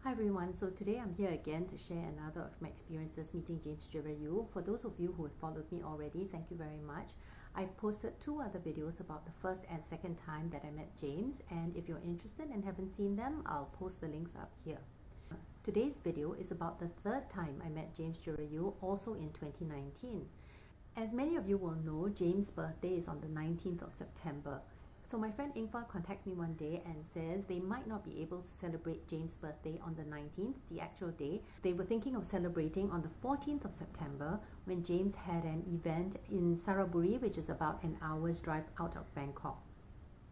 Hi everyone, so today I'm here again to share another of my experiences meeting James Jirayu. For those of you who have followed me already, thank you very much. I've posted two other videos about the first and second time that I met James, and if you're interested and haven't seen them, I'll post the links up here. Today's video is about the third time I met James Jirayu, also in 2019. As many of you will know, James' birthday is on the 19th of September. So my friend Ingfa contacts me one day and says they might not be able to celebrate James' birthday on the 19th, the actual day. They were thinking of celebrating on the 14th of September when James had an event in Saraburi, which is about an hour's drive out of Bangkok.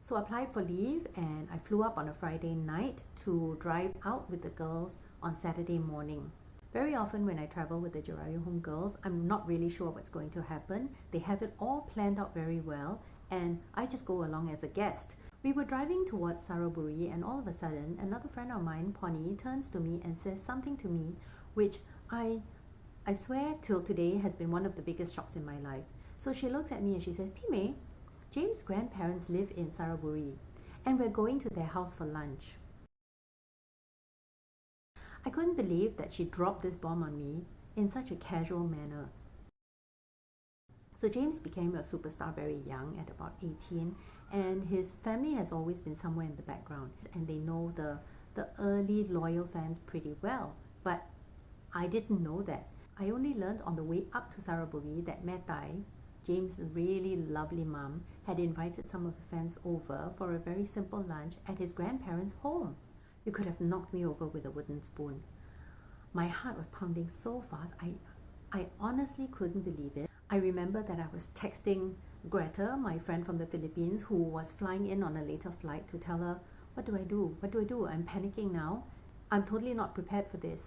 So I applied for leave and I flew up on a Friday night to drive out with the girls on Saturday morning. Very often when I travel with the Jirayu Home girls, I'm not really sure what's going to happen. They have it all planned out very well, and I just go along as a guest. We were driving towards Saraburi, and all of a sudden, another friend of mine, Pony, turns to me and says something to me, which I swear till today has been one of the biggest shocks in my life. So she looks at me and she says, Pime, James' grandparents live in Saraburi, and we're going to their house for lunch. I couldn't believe that she dropped this bomb on me in such a casual manner. So James became a superstar very young, at about 18, and his family has always been somewhere in the background, and they know the early loyal fans pretty well. But I didn't know that. I only learned on the way up to Saraburi that Metai, James' really lovely mum, had invited some of the fans over for a very simple lunch at his grandparents' home. You could have knocked me over with a wooden spoon. My heart was pounding so fast, I honestly couldn't believe it. I remember that I was texting Greta, my friend from the Philippines, who was flying in on a later flight, to tell her, what do I do? What do I do? I'm panicking now. I'm totally not prepared for this.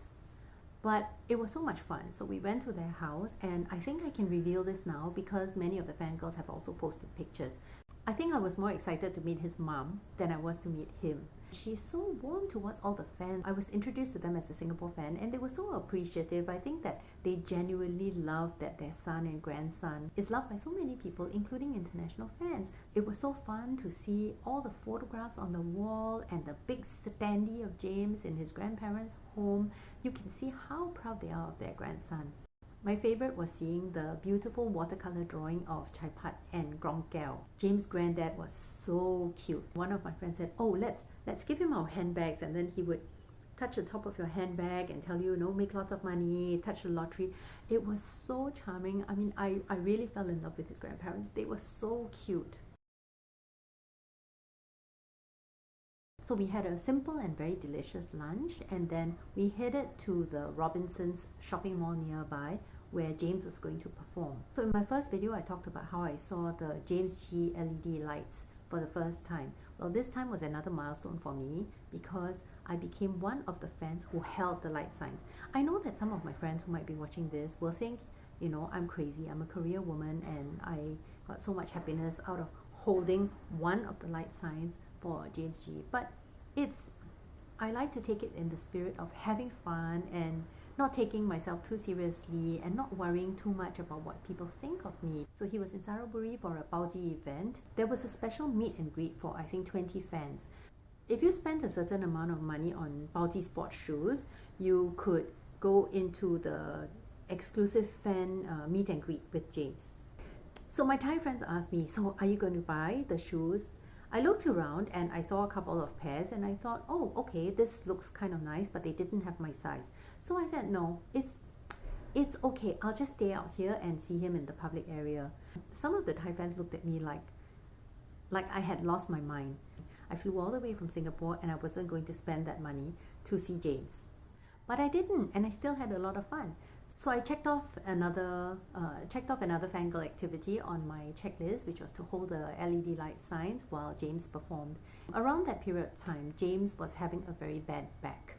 But it was so much fun. So we went to their house, and I think I can reveal this now because many of the fangirls have also posted pictures. I think I was more excited to meet his mom than I was to meet him. She's so warm towards all the fans. I was introduced to them as a Singapore fan, and they were so appreciative. I think that they genuinely love that their son and grandson is loved by so many people, including international fans. It was so fun to see all the photographs on the wall and the big standee of James in his grandparents' home. You can see how proud they are of their grandson. My favorite was seeing the beautiful watercolor drawing of Chaipat and Grongkel. James' granddad was so cute. One of my friends said, oh, let's give him our handbags, and then he would touch the top of your handbag and tell you, no, make lots of money, touch the lottery. It was so charming. I mean, I really fell in love with his grandparents. They were so cute. So we had a simple and very delicious lunch, and then we headed to the Robinsons shopping mall nearby where James was going to perform. So in my first video, I talked about how I saw the James G LED lights for the first time. Well, this time was another milestone for me because I became one of the fans who held the light signs. I know that some of my friends who might be watching this will think, you know, I'm crazy. I'm a career woman and I got so much happiness out of holding one of the light signs for James G. But I like to take it in the spirit of having fun and not taking myself too seriously and not worrying too much about what people think of me. So he was in Saraburi for a Baoji event. There was a special meet and greet for I think 20 fans. If you spent a certain amount of money on Baoji sports shoes, you could go into the exclusive fan meet and greet with James. So my Thai friends asked me, so are you going to buy the shoes? I looked around and I saw a couple of pairs and I thought, oh, okay, this looks kind of nice, but they didn't have my size. So I said, no, it's okay. I'll just stay out here and see him in the public area. Some of the Thai fans looked at me like I had lost my mind. I flew all the way from Singapore and I wasn't going to spend that money to see James. But I didn't, and I still had a lot of fun. So I checked off another fangirl activity on my checklist, which was to hold the LED light signs while James performed. Around that period of time, James was having a very bad back.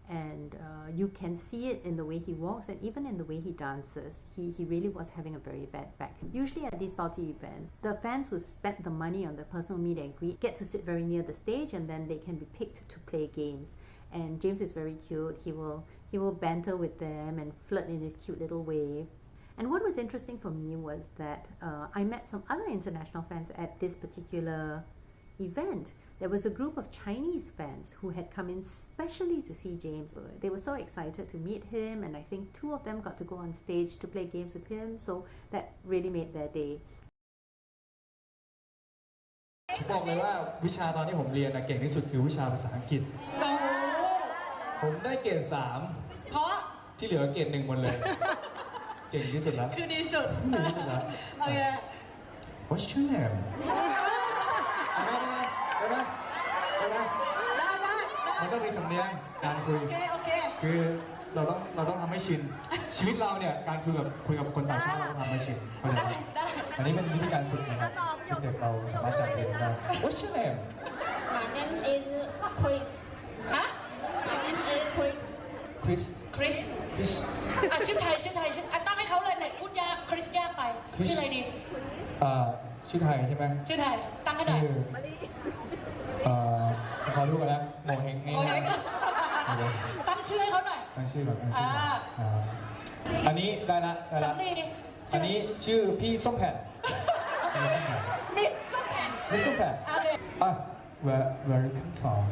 And you can see it in the way he walks and even in the way he dances. He really was having a very bad back. Usually at these Baoji events, the fans who spent the money on the personal meet and greet get to sit very near the stage, and then they can be picked to play games. And James is very cute. He will banter with them and flirt in his cute little way. And what was interesting for me was that I met some other international fans at this particular event. there was a group of Chinese fans who had come in specially to see James. They were so excited to meet him, and I think 2 of them got to go on stage to play games with him, so that really made their day. บอกเลยว่าวิชาตอนที่ผมเรียนเก่งที่สุดคือวิชาภาษาอังกฤษผมได้เกรด3เพราะที่เหลือเกรด1หมดเลยเก่งที่สุดแล้วคือดีสุดโอเค What's your name ได้มันต้องมีสำเนียงการคุยโอเคคือเราต้องทำให้ชินชีวิตเราเนี่ยการคุยกับคนต่างชาติเราต้องทำให้ชินได้อันนี้เป็นวิธีการฝึกนะครับเด็กเราสามารถจับเรียนได้ What's your name My name is Chris ฮะ My name is Chris ชื่อไทยตั้งให้เขาเลยไหนพูดยากคริสยากไปชื่ออะไรดีชื่อไทยใช่ไหมชื่อไทยตั้งให้หน่อยขอรู้กันนะโมเฮงตั้งชื่อให้เขาหน่อยตั้งชื่อก่อนอันนี้ได้ละอันนี้ชื่อพี่ส้มแผ่นมิดส้มแผ่นWhere you come from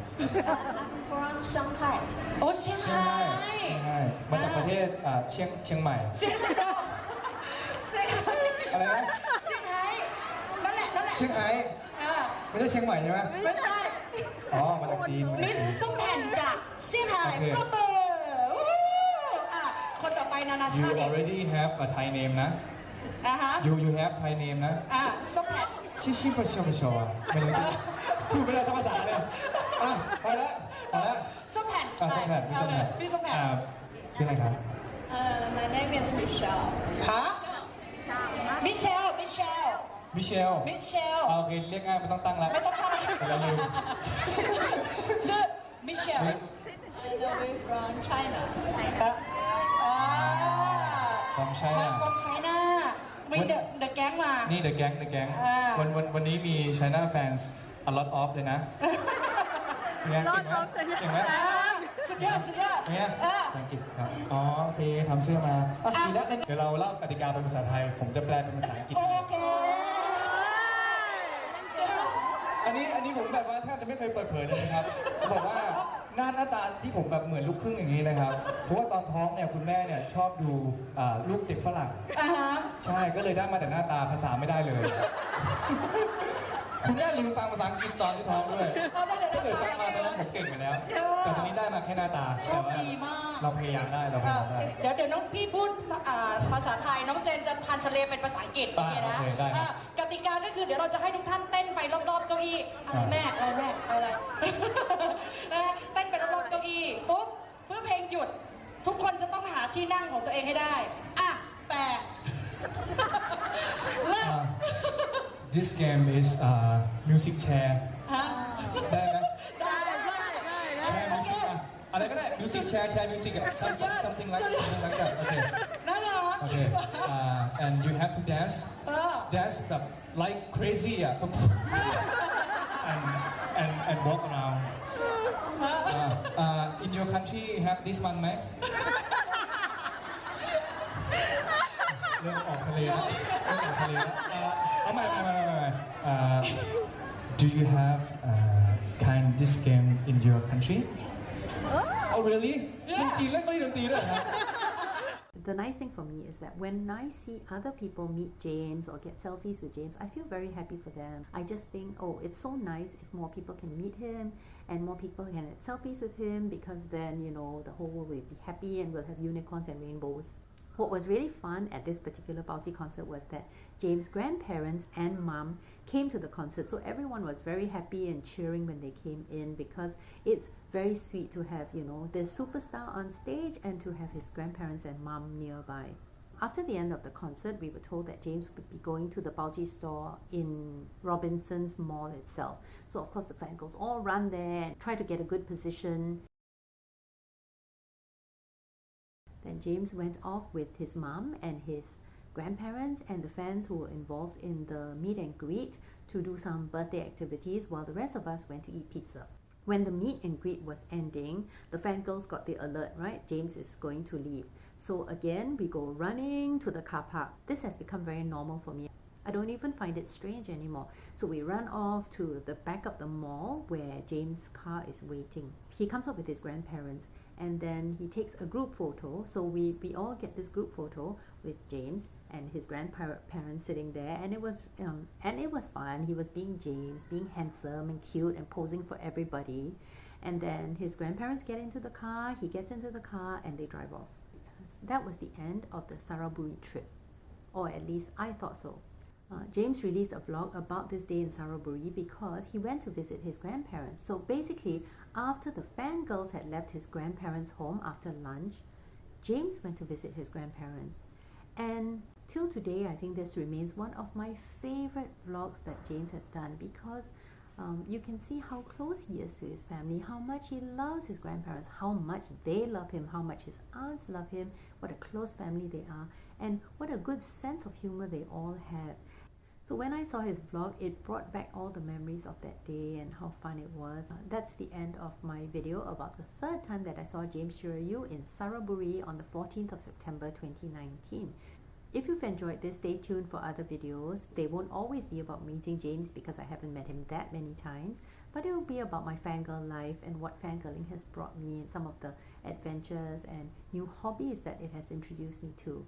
From Shanghai โอ้เชียงรายมาจากประเทศเชียงใหม่อะไรนะเชียงไฮ้นั่นแหละเชียงไฮ้ไม่ใช่เชียงใหม่ใช่ไหมไม่ใช่มาจากจีนมิดส้มแผ่นจากเชียงไฮ้ก็เบอร์คนต่อไปนานาชาติ You already have a Thai name นะYou have Thai name นะส้มแผ่นชิปะชไม่รู้พูดไม่ได้ทั้งภาษาเลยไปแล้วส้มแผ่นพี่ส้มแผ่นชื่ออะไรครับ My name is Michelle ฮะมิเชลโอเคเรียกง่ายไม่ต้องตั้งแล้วไม่ต้องตั้งเราลืมชื่อมิเชล from China from China มีเดอะแก๊งมานี่ The Gang วันนี้มี China fans a lot of เลยนะเก่งไหมสุดยอดเนี่ยภาษาอังกฤษครับโอเคทำเสื้อมาดีแล้วเดี๋ยวเราเล่ากติกาเป็นภาษาไทยผมจะแปลเป็นภาษาอังกฤษโอเคอันนี้ผมแบบว่าแทบจะไม่เคยเปิดเผยเลยนะครับบอกว่าหน้าตาที่ผมแบบเหมือนลูกครึ่งอย่างนี้นะครับเพราะว่าตอนท้องเนี่ยคุณแม่เนี่ยชอบดูลูกเด็กฝรั่งใช่ก็เลยได้มาแต่หน้าตาภาษาไม่ได้เลยคุณแม่ลืมฟังภาษาอังกฤษตอนที่ท้องด้วยถ้าเกิดฟังมาตอนนั้นผมเก่งไปแล้วแต่ตอนนี้ได้มาแค่หน้าตาโชคดีมากเราพยายามได้เดี๋ยวน้องพี่พูดภาษาไทยน้องเจนจะทันสเลเป็นภาษาอังกฤษนะกติกาก็คือเดี๋ยวเราจะให้ทุกท่านเต้นไปรอบๆเก้าอี้แม่อะไรเต้นไปรอบๆเก้าอี้ปุ๊บเพื่อเพลงหยุดทุกคนจะต้องหาที่นั่งของตัวเองให้ได้แปะThis game is music chair ได้ไหมได้แชร์มิวสิกอะไรก็ได้ music chair music something like that okay น่ารัก okay and you have to dance แบบ like crazy and walk around in your country have this one ไหมเรื่องออกทะเลแล้วเอาใหม่Do you have kind this game in your country? Oh really? คนจีนเล่นดนตรีด้วยครับ The nice thing for me is that when I see other people meet James or get selfies with James, I feel very happy for them. I just think, it's so nice if more people can meet him and more people can have selfies with him, because then, the whole world will be happy and we'll have unicorns and rainbows. What was really fun at this particular Baoji concert was that James' grandparents and mum came to the concert, so everyone was very happy and cheering when they came in, because it's very sweet to have, this superstar on stage and to have his grandparents and mum nearby. After the end of the concert, we were told that James would be going to the Baoji store in Robinson's Mall itself. So of course the fangirls all run there and try to get a good position. Then James went off with his mum and his grandparents and the fans who were involved in the meet and greet to do some birthday activities, while the rest of us went to eat pizza. When the meet and greet was ending, the fangirls got the alert, right? James is going to leave. So again, we go running to the car park. This has become very normal for me. I don't even find it strange anymore. So we run off to the back of the mall where James' car is waiting. He comes up with his grandparents and then he takes a group photo. So we all get this group photo with James and his grandparents sitting there, and it was fun. He was being James, being handsome and cute and posing for everybody. And then his grandparents get into the car, he gets into the car, and they drive off. That was the end of the Saraburi trip, or at least I thought so. James released a vlog about this day in Saraburi because he went to visit his grandparents. So basically, after the fangirls had left his grandparents' home after lunch, James went to visit his grandparents. And till today, I think this remains one of my favorite vlogs that James has done because you can see how close he is to his family, how much he loves his grandparents, how much they love him, how much his aunts love him, what a close family they are, and what a good sense of humor they all have. So when I saw his vlog, it brought back all the memories of that day and how fun it was. That's the end of my video about the third time that I saw James Shiryu in Saraburi on the 14th of September 2019. If you've enjoyed this, stay tuned for other videos. They won't always be about meeting James because I haven't met him that many times, but it will be about my fangirl life and what fangirling has brought me and some of the adventures and new hobbies that it has introduced me to.